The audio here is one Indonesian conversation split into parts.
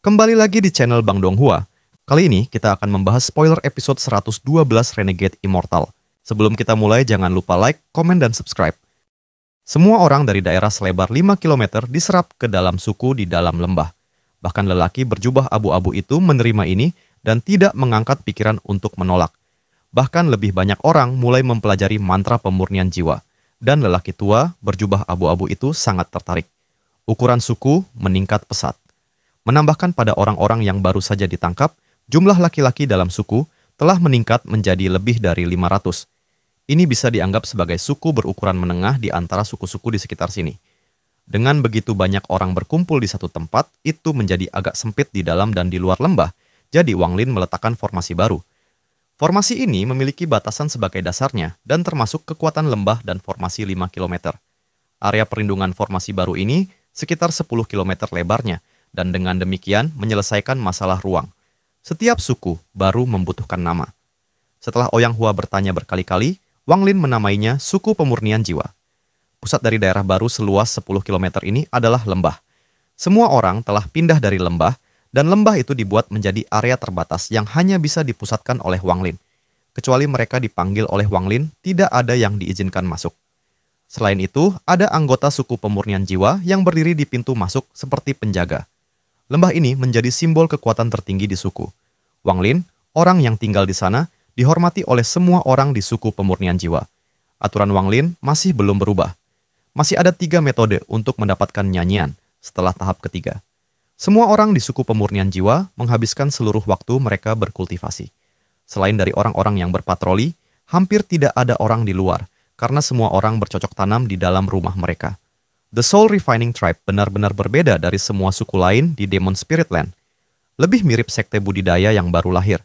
Kembali lagi di channel Bang Donghua. Kali ini kita akan membahas spoiler episode 112 Renegade Immortal. Sebelum kita mulai, jangan lupa like, komen, dan subscribe. Semua orang dari daerah selebar 5 km diserap ke dalam suku di dalam lembah. Bahkan lelaki berjubah abu-abu itu menerima ini dan tidak mengangkat pikiran untuk menolak. Bahkan lebih banyak orang mulai mempelajari mantra pemurnian jiwa. Dan lelaki tua berjubah abu-abu itu sangat tertarik. Ukuran suku meningkat pesat. Menambahkan pada orang-orang yang baru saja ditangkap, jumlah laki-laki dalam suku telah meningkat menjadi lebih dari 500. Ini bisa dianggap sebagai suku berukuran menengah di antara suku-suku di sekitar sini. Dengan begitu banyak orang berkumpul di satu tempat, itu menjadi agak sempit di dalam dan di luar lembah, jadi Wang Lin meletakkan formasi baru. Formasi ini memiliki batasan sebagai dasarnya dan termasuk kekuatan lembah dan formasi 5 km. Area perlindungan formasi baru ini sekitar 10 km lebarnya, dan dengan demikian menyelesaikan masalah ruang. Setiap suku baru membutuhkan nama. Setelah Ouyang Hua bertanya berkali-kali, Wang Lin menamainya suku pemurnian jiwa. Pusat dari daerah baru seluas 10 km ini adalah lembah. Semua orang telah pindah dari lembah, dan lembah itu dibuat menjadi area terbatas yang hanya bisa dipusatkan oleh Wang Lin. Kecuali mereka dipanggil oleh Wang Lin, tidak ada yang diizinkan masuk. Selain itu, ada anggota suku pemurnian jiwa yang berdiri di pintu masuk seperti penjaga. Lembah ini menjadi simbol kekuatan tertinggi di suku. Wang Lin, orang yang tinggal di sana, dihormati oleh semua orang di suku pemurnian jiwa. Aturan Wang Lin masih belum berubah. Masih ada 3 metode untuk mendapatkan nyanyian setelah tahap ketiga. Semua orang di suku pemurnian jiwa menghabiskan seluruh waktu mereka berkultivasi. Selain dari orang-orang yang berpatroli, hampir tidak ada orang di luar, karena semua orang bercocok tanam di dalam rumah mereka. The Soul Refining Tribe benar-benar berbeda dari semua suku lain di Demon Spirit Land. Lebih mirip sekte budidaya yang baru lahir.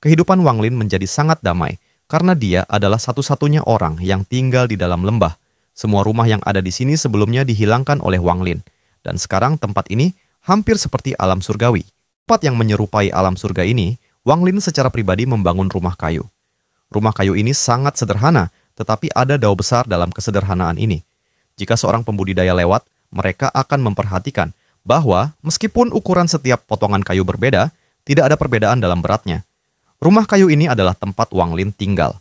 Kehidupan Wang Lin menjadi sangat damai, karena dia adalah satu-satunya orang yang tinggal di dalam lembah. Semua rumah yang ada di sini sebelumnya dihilangkan oleh Wang Lin, dan sekarang tempat ini hampir seperti alam surgawi. Tempat yang menyerupai alam surga ini, Wang Lin secara pribadi membangun rumah kayu. Rumah kayu ini sangat sederhana, tetapi ada dao besar dalam kesederhanaan ini. Jika seorang pembudidaya lewat, mereka akan memperhatikan bahwa meskipun ukuran setiap potongan kayu berbeda, tidak ada perbedaan dalam beratnya. Rumah kayu ini adalah tempat Wang Lin tinggal.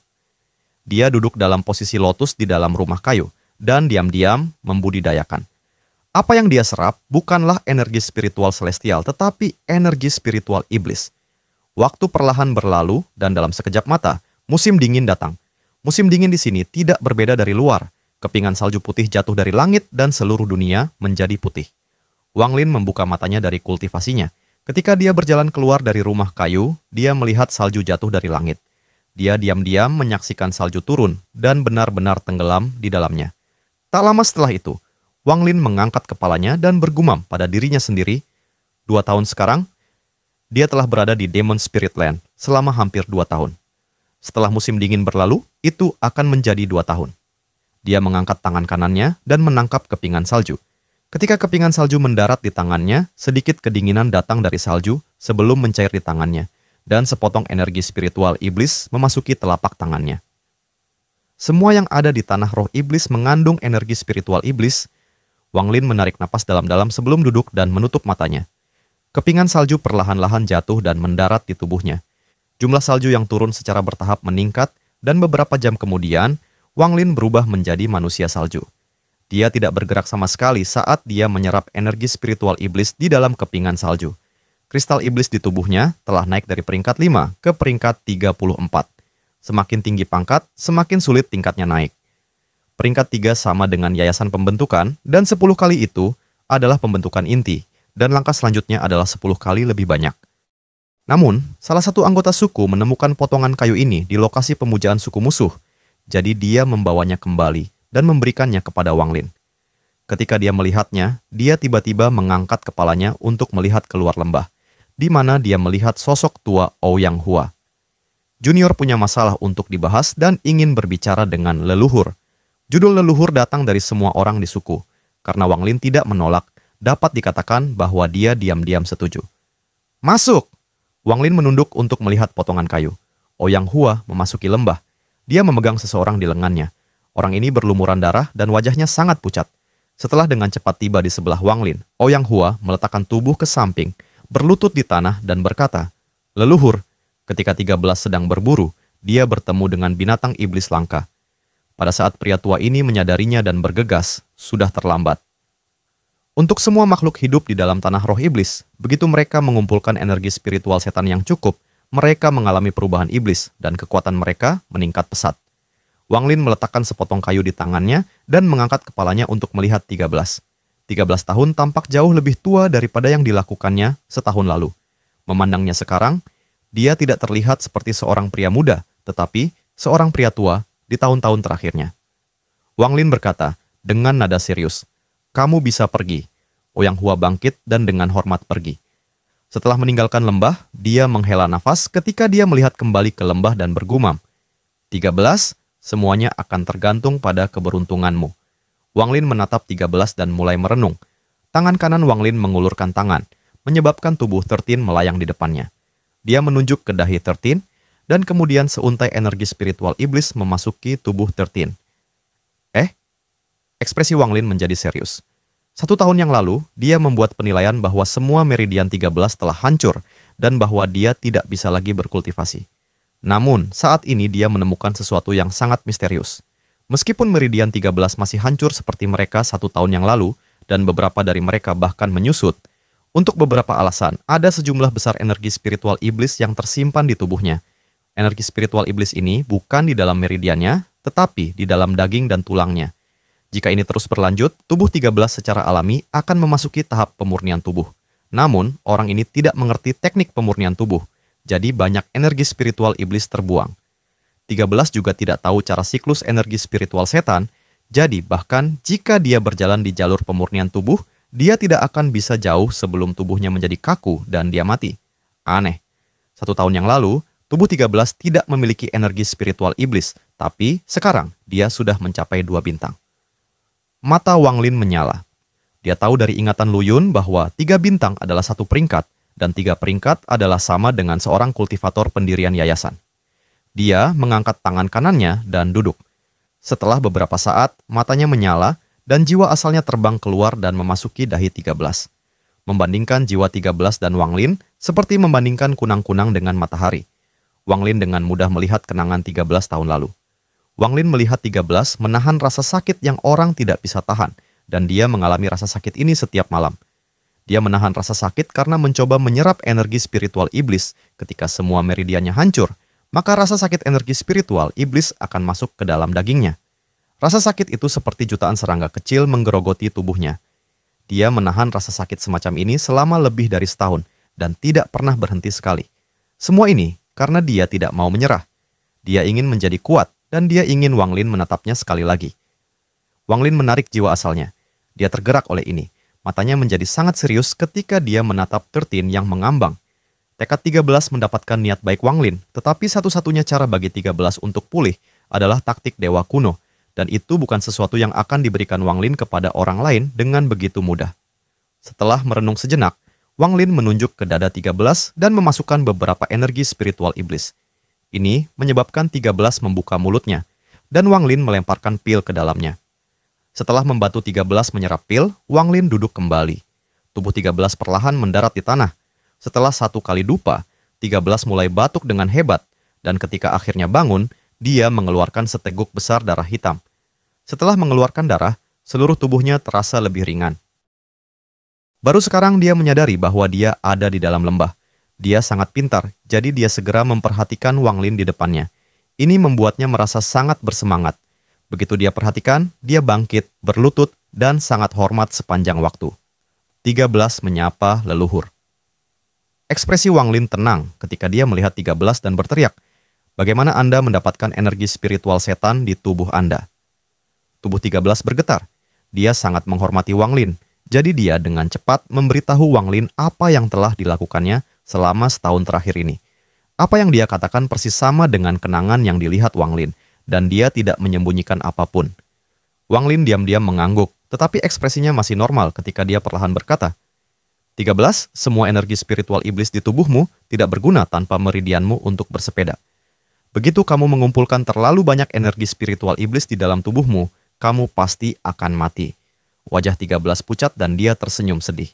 Dia duduk dalam posisi lotus di dalam rumah kayu dan diam-diam membudidayakan. Apa yang dia serap bukanlah energi spiritual celestial, tetapi energi spiritual iblis. Waktu perlahan berlalu dan dalam sekejap mata, musim dingin datang. Musim dingin di sini tidak berbeda dari luar. Kepingan salju putih jatuh dari langit dan seluruh dunia menjadi putih. Wang Lin membuka matanya dari kultivasinya. Ketika dia berjalan keluar dari rumah kayu, dia melihat salju jatuh dari langit. Dia diam-diam menyaksikan salju turun dan benar-benar tenggelam di dalamnya. Tak lama setelah itu, Wang Lin mengangkat kepalanya dan bergumam pada dirinya sendiri, 2 tahun sekarang, dia telah berada di Demon Spirit Land selama hampir 2 tahun. Setelah musim dingin berlalu, itu akan menjadi 2 tahun. Dia mengangkat tangan kanannya dan menangkap kepingan salju. Ketika kepingan salju mendarat di tangannya, sedikit kedinginan datang dari salju sebelum mencair di tangannya, dan sepotong energi spiritual iblis memasuki telapak tangannya. Semua yang ada di tanah roh iblis mengandung energi spiritual iblis. Wang Lin menarik napas dalam-dalam sebelum duduk dan menutup matanya. Kepingan salju perlahan-lahan jatuh dan mendarat di tubuhnya. Jumlah salju yang turun secara bertahap meningkat, dan beberapa jam kemudian, Wang Lin berubah menjadi manusia salju. Dia tidak bergerak sama sekali saat dia menyerap energi spiritual iblis di dalam kepingan salju. Kristal iblis di tubuhnya telah naik dari peringkat 5 ke peringkat 34. Semakin tinggi pangkat, semakin sulit tingkatnya naik. Peringkat 3 sama dengan yayasan pembentukan, dan 10 kali itu adalah pembentukan inti, dan langkah selanjutnya adalah 10 kali lebih banyak. Namun, salah satu anggota suku menemukan potongan kayu ini di lokasi pemujaan suku musuh. Jadi dia membawanya kembali dan memberikannya kepada Wang Lin. Ketika dia melihatnya, dia tiba-tiba mengangkat kepalanya untuk melihat keluar lembah, di mana dia melihat sosok tua Ouyang Hua. Junior punya masalah untuk dibahas dan ingin berbicara dengan leluhur. Judul leluhur datang dari semua orang di suku. Karena Wang Lin tidak menolak, dapat dikatakan bahwa dia diam-diam setuju. Masuk! Wang Lin menunduk untuk melihat potongan kayu. Ouyang Hua memasuki lembah. Dia memegang seseorang di lengannya. Orang ini berlumuran darah dan wajahnya sangat pucat. Setelah dengan cepat tiba di sebelah Wang Lin, Ouyang Hua meletakkan tubuh ke samping, berlutut di tanah dan berkata, "Leluhur." Ketika 13 sedang berburu, dia bertemu dengan binatang iblis langka. Pada saat pria tua ini menyadarinya dan bergegas, sudah terlambat. Untuk semua makhluk hidup di dalam tanah roh iblis, begitu mereka mengumpulkan energi spiritual setan yang cukup, mereka mengalami perubahan iblis dan kekuatan mereka meningkat pesat. Wang Lin meletakkan sepotong kayu di tangannya dan mengangkat kepalanya untuk melihat 13. 13 tahun tampak jauh lebih tua daripada yang dilakukannya setahun lalu. Memandangnya sekarang, dia tidak terlihat seperti seorang pria muda, tetapi seorang pria tua di tahun-tahun terakhirnya. Wang Lin berkata dengan nada serius, "Kamu bisa pergi." Ouyang Hua bangkit dan dengan hormat pergi. Setelah meninggalkan lembah, dia menghela nafas ketika dia melihat kembali ke lembah dan bergumam, 13, semuanya akan tergantung pada keberuntunganmu." Wang Lin menatap 13 dan mulai merenung. Tangan kanan Wang Lin mengulurkan tangan, menyebabkan tubuh 13 melayang di depannya. Dia menunjuk ke dahi 13, dan kemudian seuntai energi spiritual iblis memasuki tubuh 13. Ekspresi Wang Lin menjadi serius. 1 tahun yang lalu, dia membuat penilaian bahwa semua meridian 13 telah hancur dan bahwa dia tidak bisa lagi berkultivasi. Namun, saat ini dia menemukan sesuatu yang sangat misterius. Meskipun meridian 13 masih hancur seperti mereka 1 tahun yang lalu, dan beberapa dari mereka bahkan menyusut, untuk beberapa alasan, ada sejumlah besar energi spiritual iblis yang tersimpan di tubuhnya. Energi spiritual iblis ini bukan di dalam meridiannya, tetapi di dalam daging dan tulangnya. Jika ini terus berlanjut, tubuh 13 secara alami akan memasuki tahap pemurnian tubuh. Namun, orang ini tidak mengerti teknik pemurnian tubuh, jadi banyak energi spiritual iblis terbuang. 13 juga tidak tahu cara siklus energi spiritual setan, jadi bahkan jika dia berjalan di jalur pemurnian tubuh, dia tidak akan bisa jauh sebelum tubuhnya menjadi kaku dan dia mati. Aneh. 1 tahun yang lalu, tubuh 13 tidak memiliki energi spiritual iblis, tapi sekarang dia sudah mencapai 2 bintang. Mata Wang Lin menyala. Dia tahu dari ingatan Lu Yun bahwa 3 bintang adalah 1 peringkat, dan 3 peringkat adalah sama dengan seorang kultivator pendirian yayasan. Dia mengangkat tangan kanannya dan duduk. Setelah beberapa saat, matanya menyala, dan jiwa asalnya terbang keluar dan memasuki dahi 13. Membandingkan jiwa 13 dan Wang Lin, seperti membandingkan kunang-kunang dengan matahari. Wang Lin dengan mudah melihat kenangan 13 tahun lalu. Wang Lin melihat 13 menahan rasa sakit yang orang tidak bisa tahan, dan dia mengalami rasa sakit ini setiap malam. Dia menahan rasa sakit karena mencoba menyerap energi spiritual iblis. Ketika semua meridiannya hancur, maka rasa sakit energi spiritual iblis akan masuk ke dalam dagingnya. Rasa sakit itu seperti jutaan serangga kecil menggerogoti tubuhnya. Dia menahan rasa sakit semacam ini selama lebih dari setahun, dan tidak pernah berhenti sekali. Semua ini karena dia tidak mau menyerah. Dia ingin menjadi kuat, dan dia ingin Wang Lin menatapnya sekali lagi. Wang Lin menarik jiwa asalnya. Dia tergerak oleh ini. Matanya menjadi sangat serius ketika dia menatap 13 yang mengambang. Tekad 13 mendapatkan niat baik Wang Lin, tetapi satu-satunya cara bagi 13 untuk pulih adalah taktik dewa kuno, dan itu bukan sesuatu yang akan diberikan Wang Lin kepada orang lain dengan begitu mudah. Setelah merenung sejenak, Wang Lin menunjuk ke dada 13 dan memasukkan beberapa energi spiritual iblis. Ini menyebabkan 13 membuka mulutnya, dan Wang Lin melemparkan pil ke dalamnya. Setelah membantu 13 menyerap pil, Wang Lin duduk kembali. Tubuh 13 perlahan mendarat di tanah. Setelah 1 kali dupa, 13 mulai batuk dengan hebat, dan ketika akhirnya bangun, dia mengeluarkan seteguk besar darah hitam. Setelah mengeluarkan darah, seluruh tubuhnya terasa lebih ringan. Baru sekarang dia menyadari bahwa dia ada di dalam lembah. Dia sangat pintar, jadi dia segera memperhatikan Wang Lin di depannya. Ini membuatnya merasa sangat bersemangat. Begitu dia perhatikan, dia bangkit, berlutut, dan sangat hormat sepanjang waktu. 13 menyapa leluhur. Ekspresi Wang Lin tenang ketika dia melihat 13 dan berteriak, "Bagaimana Anda mendapatkan energi spiritual setan di tubuh Anda?" Tubuh 13 bergetar. Dia sangat menghormati Wang Lin, jadi dia dengan cepat memberitahu Wang Lin apa yang telah dilakukannya selama setahun terakhir ini. Apa yang dia katakan persis sama dengan kenangan yang dilihat Wang Lin, dan dia tidak menyembunyikan apapun. Wang Lin diam-diam mengangguk, tetapi ekspresinya masih normal ketika dia perlahan berkata, 13, semua energi spiritual iblis di tubuhmu tidak berguna tanpa meridianmu untuk bersepeda. Begitu kamu mengumpulkan terlalu banyak energi spiritual iblis di dalam tubuhmu, kamu pasti akan mati. Wajah 13 pucat dan dia tersenyum sedih.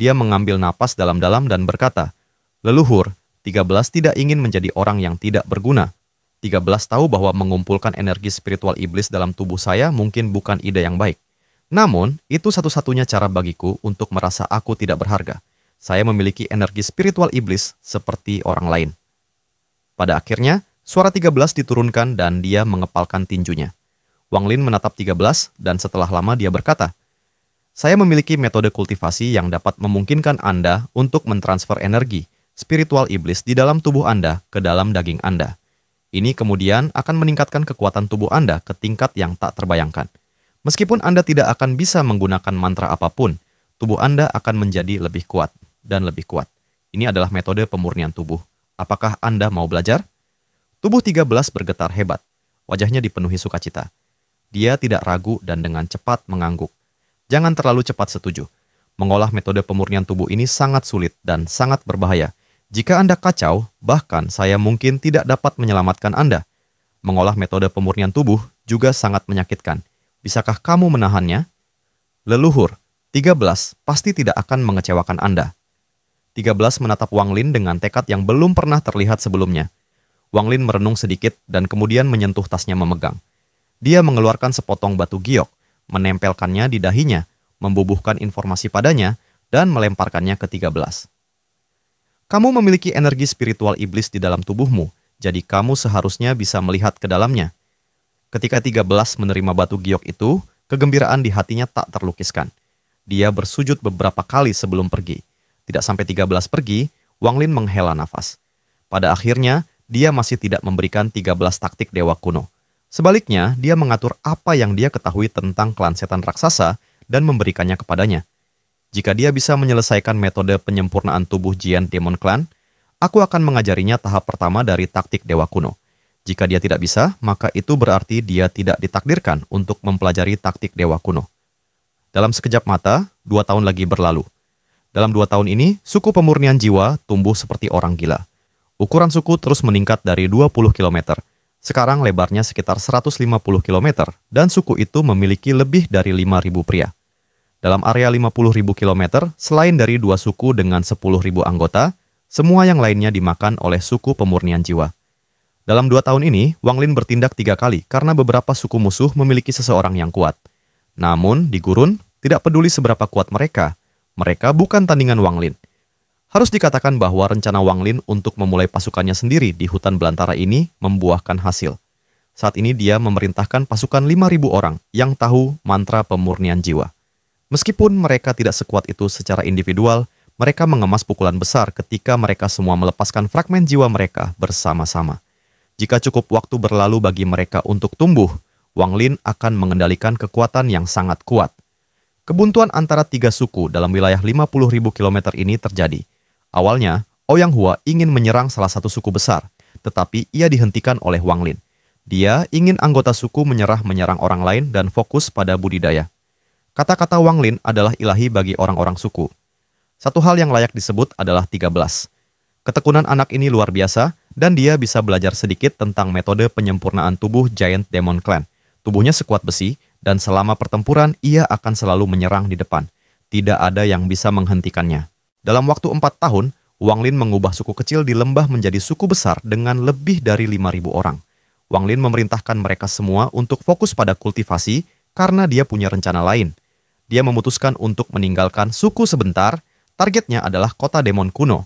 Dia mengambil napas dalam-dalam dan berkata, "Leluhur, 13 tidak ingin menjadi orang yang tidak berguna. 13 tahu bahwa mengumpulkan energi spiritual iblis dalam tubuh saya mungkin bukan ide yang baik. Namun, itu satu-satunya cara bagiku untuk merasa aku tidak berharga. Saya memiliki energi spiritual iblis seperti orang lain." Pada akhirnya, suara 13 diturunkan dan dia mengepalkan tinjunya. Wang Lin menatap 13 dan setelah lama dia berkata, "Saya memiliki metode kultivasi yang dapat memungkinkan Anda untuk mentransfer energi spiritual iblis di dalam tubuh Anda ke dalam daging Anda. Ini kemudian akan meningkatkan kekuatan tubuh Anda ke tingkat yang tak terbayangkan. Meskipun Anda tidak akan bisa menggunakan mantra apapun, tubuh Anda akan menjadi lebih kuat dan lebih kuat. Ini adalah metode pemurnian tubuh. Apakah Anda mau belajar?" Tubuh 13 bergetar hebat. Wajahnya dipenuhi sukacita. Dia tidak ragu dan dengan cepat mengangguk. Jangan terlalu cepat setuju. Mengolah metode pemurnian tubuh ini sangat sulit dan sangat berbahaya. Jika Anda kacau, bahkan saya mungkin tidak dapat menyelamatkan Anda. Mengolah metode pemurnian tubuh juga sangat menyakitkan. Bisakah kamu menahannya? Leluhur, 13 pasti tidak akan mengecewakan Anda. 13 menatap Wang Lin dengan tekad yang belum pernah terlihat sebelumnya. Wang Lin merenung sedikit dan kemudian menyentuh tasnya memegang. Dia mengeluarkan sepotong batu giok, menempelkannya di dahinya, membubuhkan informasi padanya, dan melemparkannya ke 13. "Kamu memiliki energi spiritual iblis di dalam tubuhmu, jadi kamu seharusnya bisa melihat ke dalamnya." Ketika 13 menerima batu giok itu, kegembiraan di hatinya tak terlukiskan. Dia bersujud beberapa kali sebelum pergi. Tidak sampai 13 pergi, Wang Lin menghela nafas. Pada akhirnya, dia masih tidak memberikan 13 taktik dewa kuno. Sebaliknya, dia mengatur apa yang dia ketahui tentang klan setan raksasa dan memberikannya kepadanya. Jika dia bisa menyelesaikan metode penyempurnaan tubuh Jian Demon Clan, aku akan mengajarinya tahap pertama dari taktik dewa kuno. Jika dia tidak bisa, maka itu berarti dia tidak ditakdirkan untuk mempelajari taktik dewa kuno. Dalam sekejap mata, 2 tahun lagi berlalu. Dalam 2 tahun ini, suku pemurnian jiwa tumbuh seperti orang gila. Ukuran suku terus meningkat dari 20 km. Sekarang lebarnya sekitar 150 km, dan suku itu memiliki lebih dari 5.000 pria. Dalam area 50.000 km, selain dari 2 suku dengan 10.000 anggota, semua yang lainnya dimakan oleh suku pemurnian jiwa. Dalam 2 tahun ini, Wang Lin bertindak 3 kali karena beberapa suku musuh memiliki seseorang yang kuat. Namun, di gurun, tidak peduli seberapa kuat mereka bukan tandingan Wang Lin. Harus dikatakan bahwa rencana Wang Lin untuk memulai pasukannya sendiri di hutan belantara ini membuahkan hasil. Saat ini dia memerintahkan pasukan 5.000 orang yang tahu mantra pemurnian jiwa. Meskipun mereka tidak sekuat itu secara individual, mereka mengemas pukulan besar ketika mereka semua melepaskan fragmen jiwa mereka bersama-sama. Jika cukup waktu berlalu bagi mereka untuk tumbuh, Wang Lin akan mengendalikan kekuatan yang sangat kuat. Kebuntuan antara 3 suku dalam wilayah 50.000 km ini terjadi. Awalnya, Ouyang Hua ingin menyerang salah satu suku besar, tetapi ia dihentikan oleh Wang Lin. Dia ingin anggota suku menyerang orang lain dan fokus pada budidaya. Kata-kata Wang Lin adalah ilahi bagi orang-orang suku. Satu hal yang layak disebut adalah 13. Ketekunan anak ini luar biasa, dan dia bisa belajar sedikit tentang metode penyempurnaan tubuh Giant Demon Clan. Tubuhnya sekuat besi, dan selama pertempuran ia akan selalu menyerang di depan. Tidak ada yang bisa menghentikannya. Dalam waktu 4 tahun, Wang Lin mengubah suku kecil di lembah menjadi suku besar dengan lebih dari 5.000 orang. Wang Lin memerintahkan mereka semua untuk fokus pada kultivasi karena dia punya rencana lain. Dia memutuskan untuk meninggalkan suku sebentar, targetnya adalah kota demon kuno.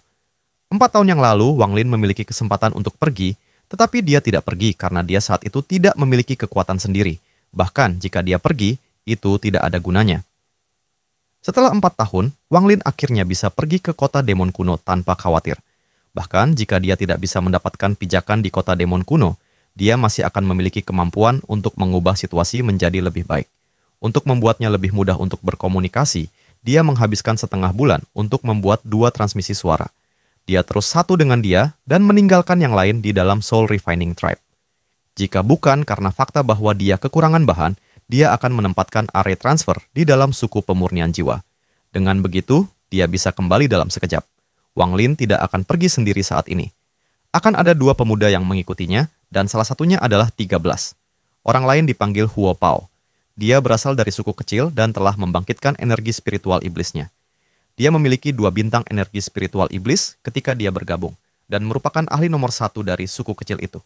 4 tahun yang lalu, Wang Lin memiliki kesempatan untuk pergi, tetapi dia tidak pergi karena dia saat itu tidak memiliki kekuatan sendiri. Bahkan jika dia pergi, itu tidak ada gunanya. Setelah 4 tahun, Wang Lin akhirnya bisa pergi ke kota demon kuno tanpa khawatir. Bahkan jika dia tidak bisa mendapatkan pijakan di kota demon kuno, dia masih akan memiliki kemampuan untuk mengubah situasi menjadi lebih baik. Untuk membuatnya lebih mudah untuk berkomunikasi, dia menghabiskan setengah bulan untuk membuat 2 transmisi suara. Dia terus satu dengan dia dan meninggalkan yang lain di dalam Soul Refining Tribe. Jika bukan karena fakta bahwa dia kekurangan bahan, dia akan menempatkan array transfer di dalam suku pemurnian jiwa. Dengan begitu, dia bisa kembali dalam sekejap. Wang Lin tidak akan pergi sendiri saat ini. Akan ada 2 pemuda yang mengikutinya, dan salah satunya adalah 13. Orang lain dipanggil Huo Pao. Dia berasal dari suku kecil dan telah membangkitkan energi spiritual iblisnya. Dia memiliki 2 bintang energi spiritual iblis ketika dia bergabung, dan merupakan ahli nomor 1 dari suku kecil itu.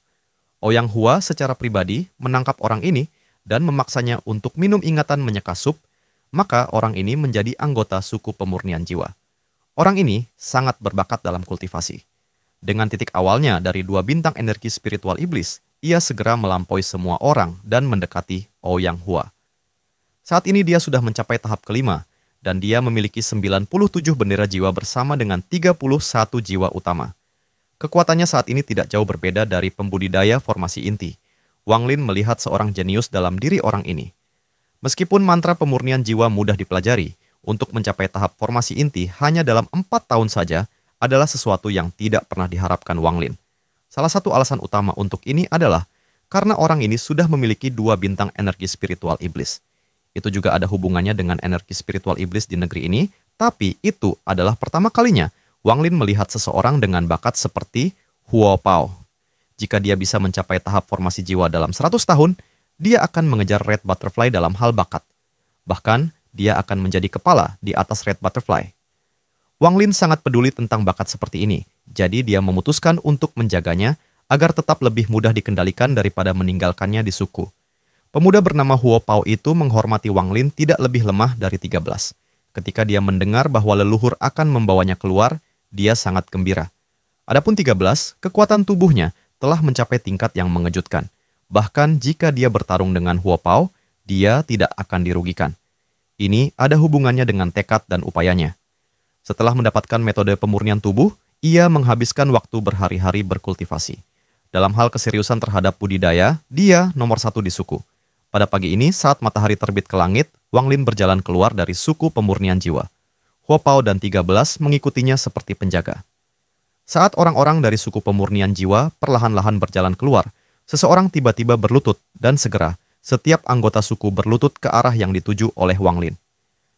Ouyang Hua secara pribadi menangkap orang ini dan memaksanya untuk minum ingatan menyeka sup, maka orang ini menjadi anggota suku pemurnian jiwa. Orang ini sangat berbakat dalam kultivasi. Dengan titik awalnya dari 2 bintang energi spiritual iblis, ia segera melampaui semua orang dan mendekati Ouyang Hua. Saat ini dia sudah mencapai tahap kelima, dan dia memiliki 97 bendera jiwa bersama dengan 31 jiwa utama. Kekuatannya saat ini tidak jauh berbeda dari pembudidaya formasi inti. Wang Lin melihat seorang jenius dalam diri orang ini. Meskipun mantra pemurnian jiwa mudah dipelajari, untuk mencapai tahap formasi inti hanya dalam 4 tahun saja adalah sesuatu yang tidak pernah diharapkan Wang Lin. Salah satu alasan utama untuk ini adalah karena orang ini sudah memiliki 2 bintang energi spiritual iblis. Itu juga ada hubungannya dengan energi spiritual iblis di negeri ini, tapi itu adalah pertama kalinya Wang Lin melihat seseorang dengan bakat seperti Huo Pao. Jika dia bisa mencapai tahap formasi jiwa dalam 100 tahun, dia akan mengejar Red Butterfly dalam hal bakat. Bahkan, dia akan menjadi kepala di atas Red Butterfly. Wang Lin sangat peduli tentang bakat seperti ini, jadi dia memutuskan untuk menjaganya agar tetap lebih mudah dikendalikan daripada meninggalkannya di suku. Pemuda bernama Huo Pao itu menghormati Wang Lin tidak lebih lemah dari 13. Ketika dia mendengar bahwa leluhur akan membawanya keluar, dia sangat gembira. Adapun 13, kekuatan tubuhnya telah mencapai tingkat yang mengejutkan. Bahkan jika dia bertarung dengan Huo Pao, dia tidak akan dirugikan. Ini ada hubungannya dengan tekad dan upayanya. Setelah mendapatkan metode pemurnian tubuh, ia menghabiskan waktu berhari-hari berkultivasi. Dalam hal keseriusan terhadap budidaya, dia nomor 1 di suku. Pada pagi ini, saat matahari terbit ke langit, Wang Lin berjalan keluar dari suku pemurnian jiwa. Huo Pao dan 13 mengikutinya seperti penjaga. Saat orang-orang dari suku pemurnian jiwa perlahan-lahan berjalan keluar, seseorang tiba-tiba berlutut dan segera setiap anggota suku berlutut ke arah yang dituju oleh Wang Lin.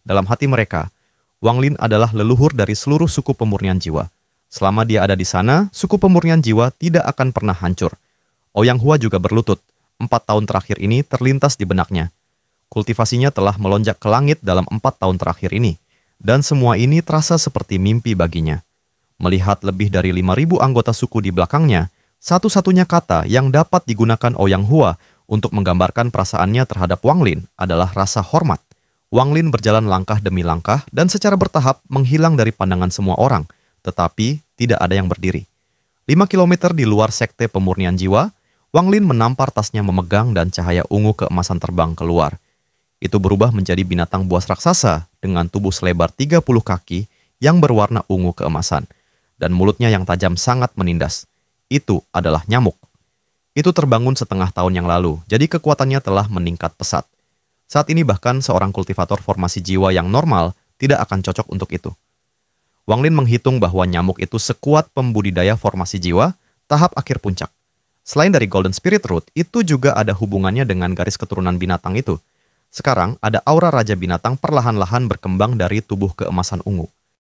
Dalam hati mereka, Wang Lin adalah leluhur dari seluruh suku pemurnian jiwa. Selama dia ada di sana, suku pemurnian jiwa tidak akan pernah hancur. Ouyang Hua juga berlutut. 4 tahun terakhir ini terlintas di benaknya. Kultivasinya telah melonjak ke langit dalam 4 tahun terakhir ini, dan semua ini terasa seperti mimpi baginya. Melihat lebih dari 5.000 anggota suku di belakangnya, satu-satunya kata yang dapat digunakan Ouyang Hua untuk menggambarkan perasaannya terhadap Wang Lin adalah rasa hormat. Wang Lin berjalan langkah demi langkah dan secara bertahap menghilang dari pandangan semua orang, tetapi tidak ada yang berdiri. 5 kilometer di luar sekte pemurnian jiwa, Wang Lin menampar tasnya memegang dan cahaya ungu keemasan terbang keluar. Itu berubah menjadi binatang buas raksasa dengan tubuh selebar 30 kaki yang berwarna ungu keemasan, dan mulutnya yang tajam sangat menindas. Itu adalah nyamuk. Itu terbangun setengah tahun yang lalu, jadi kekuatannya telah meningkat pesat. Saat ini bahkan seorang kultivator formasi jiwa yang normal tidak akan cocok untuk itu. Wang Lin menghitung bahwa nyamuk itu sekuat pembudidaya formasi jiwa, tahap akhir puncak. Selain dari Golden Spirit Root, itu juga ada hubungannya dengan garis keturunan binatang itu. Sekarang ada aura Raja Binatang perlahan-lahan berkembang dari tubuh keemasan ungu.